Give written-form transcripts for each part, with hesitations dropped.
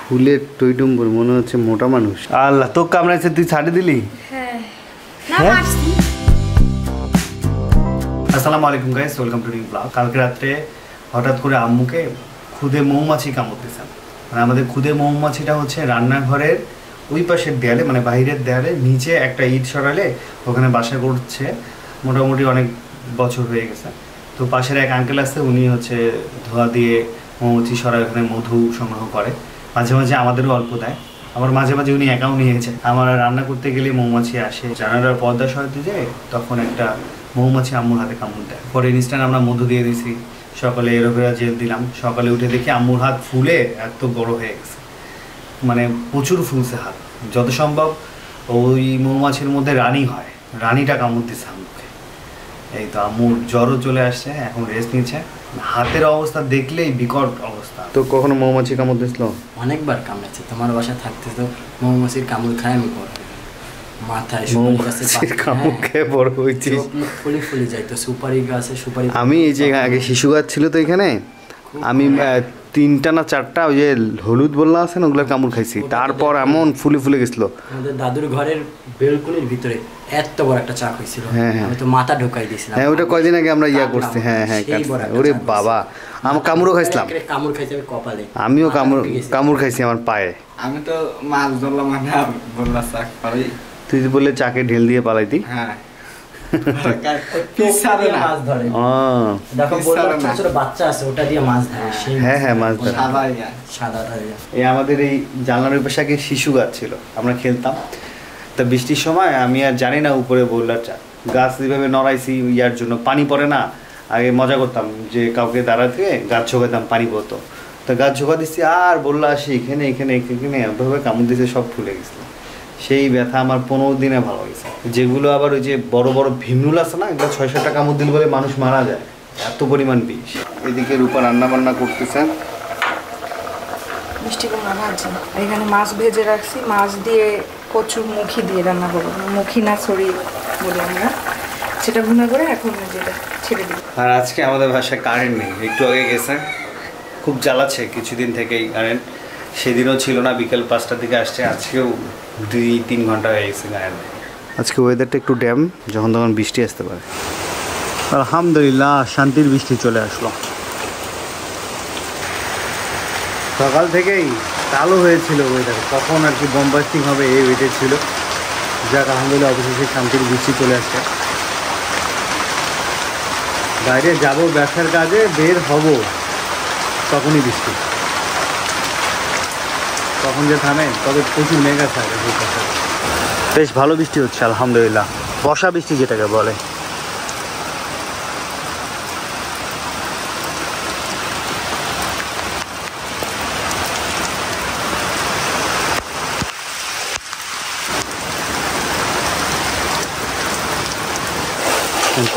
ফুলের টইটুম্বুর মনে হচ্ছে মোটা মানুষ। আল্লাহ তো কামড়াইছে, তুই ছাড়ি দিলি? হ্যাঁ না মারছি। আসসালামু আলাইকুম guys, welcome to new blog. কালকে রাত্রে হঠাৎ করে আম্মুকে খুদে মৌমাছি কামড় দিয়েছেন। মানে আমাদের খুদে মৌমাছিটা হচ্ছে রান্নাঘরের ওই পাশের দেয়ালে, মানে বাইরের দেয়ালে নিচে একটা ইট সরালে ওখানে বাসা করছে, মোটামুটি অনেক বছর হয়ে গেছে। তো পাশের এক আঙ্কেল আছে, উনি হচ্ছে ধোয়া দিয়ে মৌমাছি সরায় ওখানে মধু সংগ্রহ করে, মাঝে মাঝে আমাদেরও অল্প দেয়, আবার মাঝে মাঝে উনি একাও নিয়েছে। আমার রান্না করতে গেলে মৌমাছি আসে, জানালার পর্দা সরাতে যায়, তখন একটা মৌমাছি আম্মুর হাতে কামড় দেয়। পরে ইনস্ট্যান্ট আমরা মধু দিয়ে দিয়েছি, সকালে এরোভেরা জেল দিলাম। সকালে উঠে দেখি আম্মুর হাত ফুলে এত বড় হয়ে গেছে, মানে প্রচুর ফুলছে হাত। যত সম্ভব ওই মৌমাছির মধ্যে রানী হয়, রানীটা কামড় দিচ্ছে আম্মুকে। এই তো আম্মুর জ্বরও চলে আসছে, এখন রেস্ট নিচ্ছে। হাতের অবস্থা দেখলেই বিকট অবস্থা। তো কখনো মৌমাছি কামড় দিছিল? অনেকবার কামড়েছে। তোমার বাসা থাকতে তো মৌমাছির কামড় খায় আমি বড় মাথায় বড় হয়েছি, ফুলি ফুলি যাইতো। সুপারি গাছে সুপারি। আমি এই যে আগে শিশু গাছ ছিল তো এখানে, আমি 3টা না 4টা ওই যে হলুদ বললা আছে না, ওগুলো কামড় খাইছি। তারপর এমন ফুলে ফুলে গেছিল। আমাদের দাদুর ঘরের বেলকনির ভিতরে এত বড় একটা চাক হয়েছিল, আমি তো মাথা ঢোকাই দিয়েছিলাম। হ্যাঁ ওটা কয়দিন আগে আমরা ইয়া করছি। হ্যাঁ হ্যাঁ, ওরে বাবা, আমার কামড়ও খাইছিলাম। কামড় খাইছি আমি কপালে। আমিও কামড় খাইছি আমার পায়ে। আমি তো মাছ ধরলাম, মানে বললা চাক পাই। তুই বললে চাকে ঢেল দিয়ে পালাইতি? হ্যাঁ বাচ্চা আছে ওটা দিয়ে মাছ ধরে। হ্যাঁ হ্যাঁ, মাছ ধরে। এই আমাদের এই জানলার পাশে আগে শিশু গাছ ছিল, আমরা খেলতাম। তা বৃষ্টির সময় আমি আর জানি না উপরে বললার চাক গাছ যেভাবে নড়াইছি ইয়ার জন্য পানি পড়ে না। আগে মজা করতাম যে কাউকে দাঁড়া থেকে গাছ ঝোঁকাতাম, পানি পড়তো। তা গাছ ঝোঁকা দিচ্ছি আর বললা আসি এখানে এখানে এখানে এভাবে কামড় দিতে সব ফুলে গেছিল। সেই ব্যথা আমার 15 দিনে ভালো হয়েছে। যেগুলো আবার ওই যে বড় বড় ভীমরুল আছে না, এগুলো 6-7টা কামড় দিল বলে মানুষ মারা যায়, এত পরিমাণ বিষ। এদিকে রূপা রান্না বান্না করতেছে, মিষ্টি কুমড়া ভাজি। এখানে মাছ ভেজে রাখছি, মাছ দিয়ে কচুর মুখি দিয়ে রান্না করবো। মুখি না ছড়ি বলি আমরা, সেটা ভুনা করে এখন যেটা ছেড়ে দিই। আর আজকে আমাদের বাসায় কারেন্ট নেই, একটু আগে গেছে। খুব জ্বালাচ্ছে কিছুদিন থেকেই কারেন্ট। সেদিনও ছিল না, বিকেল 5টার দিকে আসছে। আজকেও 2-3 ঘন্টা হয়ে গেছে কারেন্ট। আজকে ওয়েদারটা একটু ড্যাম, যখন তখন বৃষ্টি আসতে পারে। আলহামদুলিল্লাহ, শান্তির বৃষ্টি চলে আসলো। সকাল থেকেই কালো হয়েছিল ওয়েদার, কখন আর কি বোমবাস্টিং হবে এই ওয়েটে ছিল। যাক আলহামদুলিল্লাহ, অবশেষে শান্তির বৃষ্টি চলে আসছে। বাইরে যাবো ব্যবসার কাজে, বের হব, তখনই বৃষ্টি। কখন যে থামে, তবে প্রচুর মেঘ আছে। বেশ ভালো বৃষ্টি হচ্ছে আলহামদুলিল্লাহ, বর্ষা বৃষ্টি যেটাকে বলে।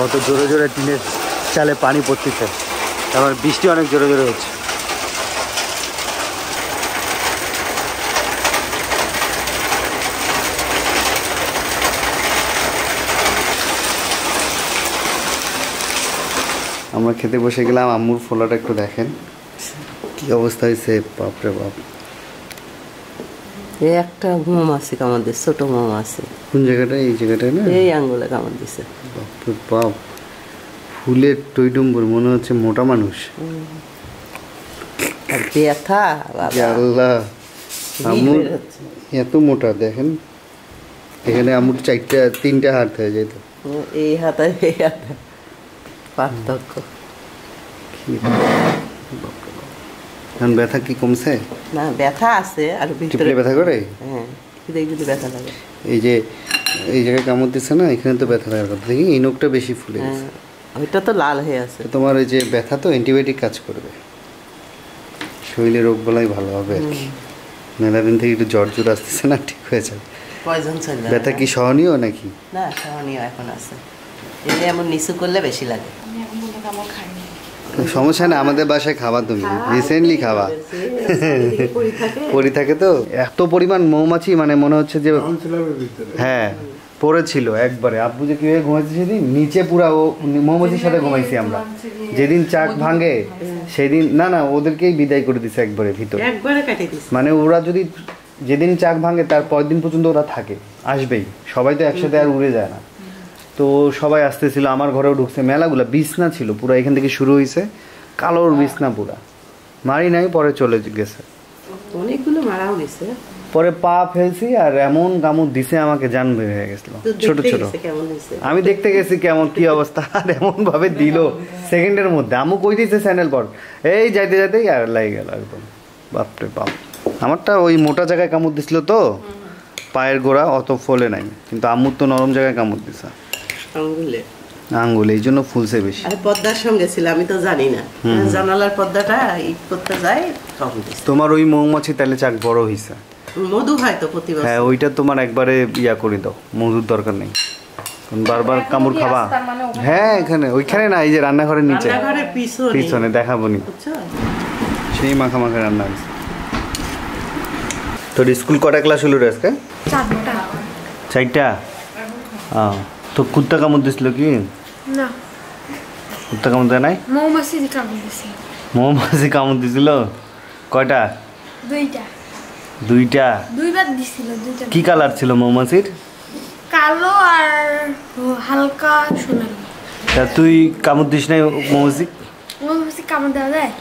কত জোরে জোরে টিনের চালে পানি পড়তেছে, তারপর বৃষ্টি অনেক জোরে জোরে হচ্ছে। আমরা খেতে বসে গেলাম। আম্মুর ফোলাটা একটু দেখেন কি অবস্থা হয়েছে, বাপরে বাপ। এই একটা মৌমাছি কামড় দিচ্ছে, ছোট মৌমাছি। কোন জায়গাটা? এই জায়গাটায় না, এই আঙ্গুলে কামড় দিচ্ছে। বাপরে বাপ, ফুলের টইটুম্বুর মনে হচ্ছে মোটা মানুষ। ব্যথা আল্লাহ, আম্মুর এত মোটা দেখেন। এখানে আম্মুর 3টা হাত হয়ে যেত। এই হাতে এই হাতে পার্থক্য। এখন ব্যথা কি কমছে? না, ব্যথা আছে আর ভিতরে ব্যথা করে। হ্যাঁ, কিন্তু ব্যথা লাগে। এই যে এই জায়গায় কামড় দিচ্ছে না, এখানে তো ব্যথা লাগার কথা। দেখি এই নখটা বেশি ফুলে গেছে। ওইটা তো লাল হয়ে আছে। তোমার ওই যে ব্যথা তো অ্যান্টিবায়োটিক কাজ করবে, শরীরে রোগ বলাই ভালো হবে আর কি। মেলাদিন থেকে একটু জ্বর জ্বর আসতেছে না, ঠিক হয়ে যাবে। পয়জন চলে। ব্যথা কি সহনীয় নাকি? না, সহনীয় এখন আছে। এই এমন নিচু করলে বেশি লাগে। সমস্যা না, আমাদের বাসায় খাবা, তুমি রিসেন্টলি খাবা। পরি থাকে তো এত পরিমাণ মৌমাছি, মানে মনে হচ্ছে যে হ্যাঁ পড়েছিল একবারে। আব্বু যে কিভাবে ঘুমাইছে সেদিন, নিচে পুরা ও মৌমাছির সাথে ঘুমাইছি আমরা। যেদিন চাক ভাঙে সেদিন না ওদেরকেই বিদায় করে দিছে একবারে ভিতরে, একবারে কাটিয়ে দিছে। মানে ওরা যদি যেদিন চাক ভাঙে তার পরের দিন পর্যন্ত ওরা থাকে, আসবেই, সবাই তো একসাথে আর উড়ে যায় না। তো সবাই আসতেছিল, আমার ঘরেও ঢুকছে, মেলাগুলা বিছনা ছিল পুরো, এখান থেকে শুরু হয়েছে কালোর বিছনা পুরা, মারি নাই, পরে চলে গেছে, অনেকগুলো মারাও গেছে। পরে পা ফেলছি আর এমন কামড় দিছে আমাকে, জান বের হয়ে গেছিল ছোট ছোট। আমি দেখতে গেছি কেমন কি অবস্থা, আর এমন ভাবে দিল সেকেন্ডের মধ্যে। আমু কই দিছে স্যান্ডেল পর, এই যাইতে যাইতেই আর লাগে গেল একদম, বাপরে বাপ। আমারটা ওই মোটা জায়গায় কামড় দিছিল তো, পায়ের গোড়া অত ফলে নাই, কিন্তু আম্মুর তো নরম জায়গায় কামড় দিছে আঙ্গুলে, এই জন্য ফুলছে বেশি। আরে পর্দার সঙ্গে ছিল, আমি তো জানি না, জানালার পর্দাটা ই করতে যায় তখন দিছে। তোমার ওই মৌমাছি তাহলে চাক বড় হইছে। মধু হয় তো প্রতি বছর। হ্যাঁ ওইটা তোমার একবারে ইয়া করে দাও, মধুর দরকার নেই, বারবার কামড় খাবা। হ্যাঁ এখানে ওইখানে না, এই যে রান্নাঘরের নিচে, রান্নাঘরের পিছনে দেখাবো নি, সেই মাখা মাখা রান্না হয়েছে। তোর স্কুল কটা ক্লাস হলো রে আজকে? 4টা। তো কুত্তা কামড় দিছিল কি? না, কুত্তা কামড় দেয় নাই? মৌমাছি কামড় দিছে। মৌমাছি কামড় দিছিল? কয়টা? 2টা। 2টা? 2বার দিছিল। 2টা। কি কালার ছিল মৌমাছির? কালো আর হালকা সোনালি। তা তুই কামড় দিস নাই মৌমাছি? মৌমাছি কামড় দেওয়া যায়?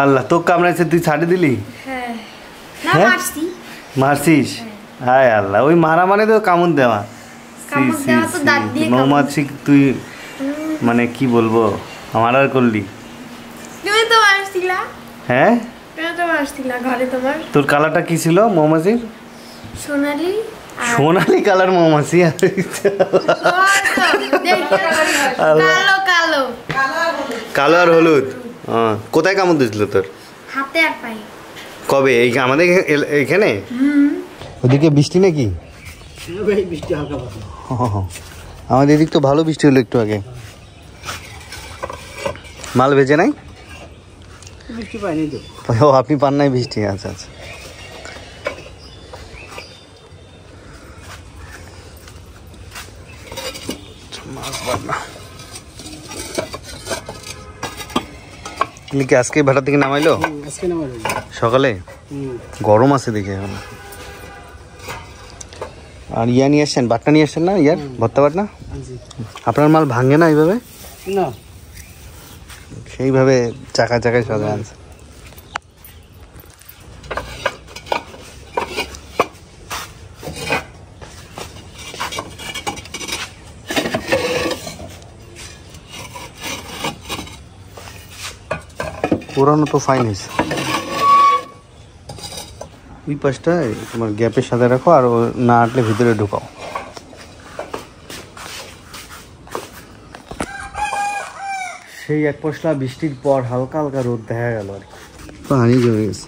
আল্লাহ, তোর কামড়াইছে তুই ছাড়ি দিলি? হ্যাঁ। না, মারছি। মারছিস? হায় আল্লাহ, ওই মারা মানে তো কামড় দেওয়া। কামড় দেওয়া তো দাঁত দিয়ে মৌমাছি তুই মানে কি বলবো, আমার আর করলি? তুমি তো মারছিলা। হ্যাঁ তুমি তো মারছিলা ঘরে তোমার। তোর কালারটা কি ছিল মৌমাছির? সোনালি। সোনালি কালার মৌমাছি। কালো কালো। কালো আর হলুদ। কোথায় কামড় দিয়েছিল তোর? হাতে আর পায়ে। কবে? এই আমাদের এখানে? ওদিকে বৃষ্টি নাকি? বৃষ্টি হালকা পাতলা। আমাদের এদিক তো ভালো বৃষ্টি হলো একটু আগে। মাল ভেজে নাই? বৃষ্টি পাইনি তো। ও আপনি পান নাই বৃষ্টি? আচ্ছা আচ্ছা। মাছ বান্না কি আজকে ভাটা থেকে নামাইলো? আজকে নামাইলো সকালে। গরম আছে দেখে এখন। আর ইয়া নিয়ে আসছেন, বাটনা নিয়ে আসছেন না? ইয়ার ভর্তা বাটনা। আপনার মাল ভাঙে না এইভাবে? না, সেইভাবে চাকা চাকায় সাজা আনছে। পুরানো তো ফাইন হয়েছে। ওই পাশটা তোমার গ্যাপের সাথে রাখো, আর না আটলে ভিতরে ঢুকাও। সেই এক পশলা বৃষ্টির পর হালকা হালকা রোদ দেখা গেল আর কি, পানি জমে গেছে।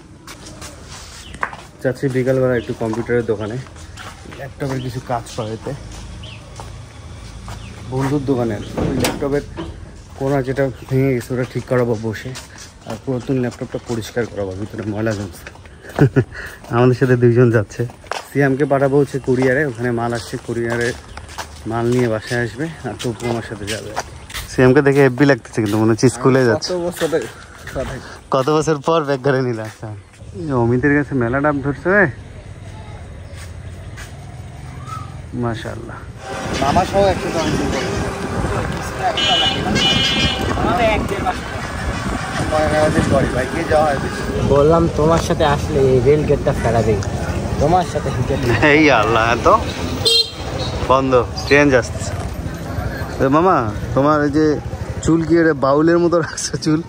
যাচ্ছি বিকালবেলা একটু কম্পিউটারের দোকানে, ল্যাপটপের কিছু কাজ করাইতে। বন্ধুর দোকানের ওই ল্যাপটপের কোনা যেটা ভেঙে গেছে ওটা ঠিক করাবো বসে, আর পুরাতন ল্যাপটপটা পরিষ্কার করাবো, ভিতরে ময়লা জমছে। আমাদের সাথে 2 জন যাচ্ছে। সিয়ামকে পাঠাবো হচ্ছে কুরিয়ারে, ওখানে মাল আসছে, কুরিয়ারে মাল নিয়ে বাসায় আসবে, আর তপু আমার সাথে যাবে। সিয়ামকে দেখে হেব্বি লাগতেছে, কিন্তু মনে হচ্ছে স্কুলে যাচ্ছে। কত বছর পর ব্যাগ ঘরে নিলে। আচ্ছা, অমিতের কাছে মেলা ডাব ধরছে মাশাআল্লাহ। মামা সহ একসাথে বললাম তোমার সাথে আসলে এই রেল গেটটা ফেরাবে, তোমার সাথে। এই আল্লাহ, এত বন্ধ, ট্রেন যাচ্ছে। মামা তোমার এই যে চুল কি বাউলের মতো রাখছো চুল?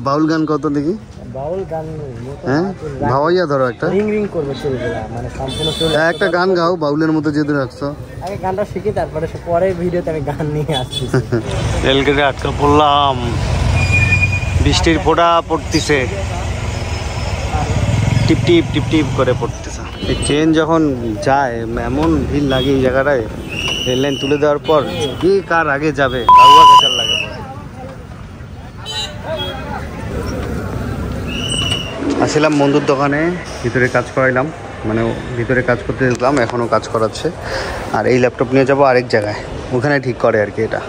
বাউল গান কত দেখি? বাউল গান? হ্যাঁ ভাওয়াইয়া ধরো একটা, রিং রিং করবে চুলগুলা, মানে সম্পূর্ণ চুল। একটা গান গাও বাউলের মতো যেহেতু রাখছো। আগে গানটা শিখি, তারপরে পরের ভিডিওতে আমি গান নিয়ে আসছি। রেলগেটে আটকা পড়লাম, বৃষ্টির ফোঁটা পড়তেছে, টিপ টিপ টিপ টিপ করে পড়তেছে। এই ট্রেন যখন যায় এমন ভিড় লাগে এই জায়গাটায়, রেল লাইন তুলে দেওয়ার পর কে কার আগে যাবে কাউয়া কাচার লাগে। আসলাম বন্ধুর দোকানে, ভিতরে কাজ করাইলাম, মানে ভিতরে কাজ করতে দিলাম, এখনও কাজ করাচ্ছে। আর এই ল্যাপটপ নিয়ে যাবো আরেক জায়গায়, ওখানে ঠিক করে আর কি। এটা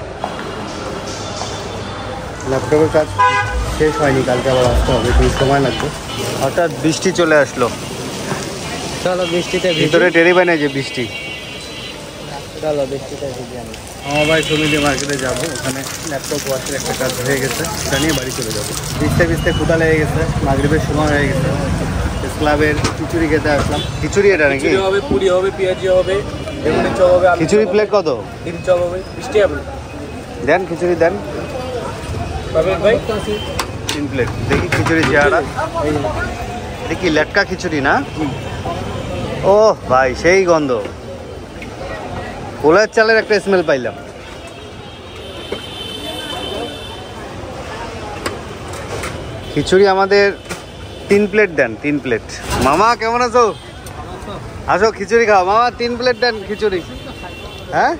ল্যাপটপের কাজ শেষ হয়নি, কালকে আবার আসতে হবে, একটু সময় লাগবে। হঠাৎ বৃষ্টি চলে আসলো, চলো বৃষ্টিতে ভিতরে টেরি বাই না যে বৃষ্টি। চলো বৃষ্টিতে ভিজে আমি। আমার ভাই সমিতি মার্কেটে যাবো, ওখানে ল্যাপটপ ওয়াশের একটা কাজ হয়ে গেছে, সেটা নিয়ে বাড়ি চলে যাবো। ভিজতে ভিজতে ক্ষুধা লেগে গেছে, মাগরিবের সময় হয়ে গেছে। ক্লাবের খিচুড়ি খেতে আসলাম। খিচুড়ি এটা নাকি? হবে, পুরি হবে, পেঁয়াজি হবে, বেগুনের চপ হবে, খিচুড়ি প্লেট কত? ডিম চপ হবে, মিষ্টি হবে। দেন খিচুড়ি দেন, পাবেন ভাই? 3 প্লেট। দেখি খিচুড়ি চেহারা, দেখি লেটকা খিচুড়ি না? ও ভাই সেই গন্ধ, পোলার চালের একটা স্মেল পাইলাম। খিচুড়ি আমাদের 3 প্লেট দেন, 3 প্লেট। মামা কেমন আছো? আসো খিচুড়ি খাও মামা, 3 প্লেট দেন খিচুড়ি। হ্যাঁ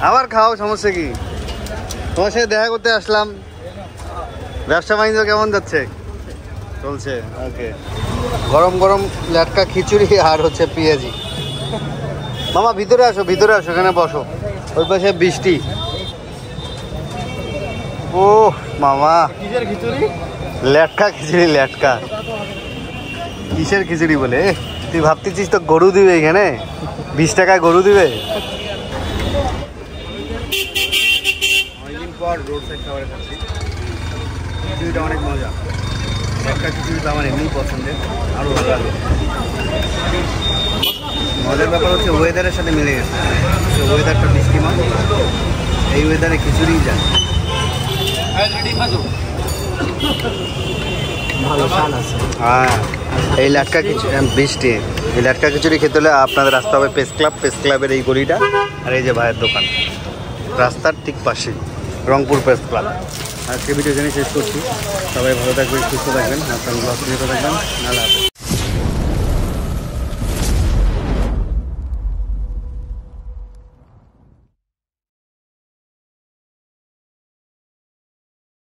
আবার খাও, সমস্যা কি? তোমার সাথে দেখা করতে আসলাম। ব্যবসা বাণিজ্য কেমন যাচ্ছে? চলছে, ওকে। গরম গরম লেটকা খিচুড়ি আর হচ্ছে পেঁয়াজি। মামা ভিতরে আসো, ভিতরে আসো, এখানে বসো, ওই পাশে বৃষ্টি। ও মামা, কিসের খিচুড়ি? লেটকা খিচুড়ি, লেটকা। কিসের খিচুড়ি বলে? তুই ভাবতেছিস তো গরু দিবে এখানে? 20 টাকায় গরু দিবে? অনেকদিন পর রোড সাইড খাবারে খাচ্ছি, খিচুড়িটা অনেক মজা। লেটকা খিচুড়িটা আমার এমনি পছন্দের, আরও ভালো লাগে। মজার ব্যাপার হচ্ছে ওয়েদারের সাথে মিলে গেছে, ওয়েদারটা বৃষ্টিমান, এই ওয়েদারে খিচুড়ি যায়। ভালো স্বাদ আছে। হ্যাঁ, এই লেটকা খিচুড়ি বৃষ্টি, এই লেটকা খিচুড়ি খেতে হলে আপনাদের আসতে হবে প্রেস ক্লাব। প্রেস ক্লাবের এই গলিটা, আর এই যে ভাইয়ের দোকান রাস্তার ঠিক পাশে, রংপুর প্রেস ক্লাব। আজকে ভিডিও এখানে শেষ করছি। সবাই ভালো থাকবেন, সুস্থ থাকবেন, আপনার ব্লগ নিতে থাকবেন। আল্লাহ হাফেজ।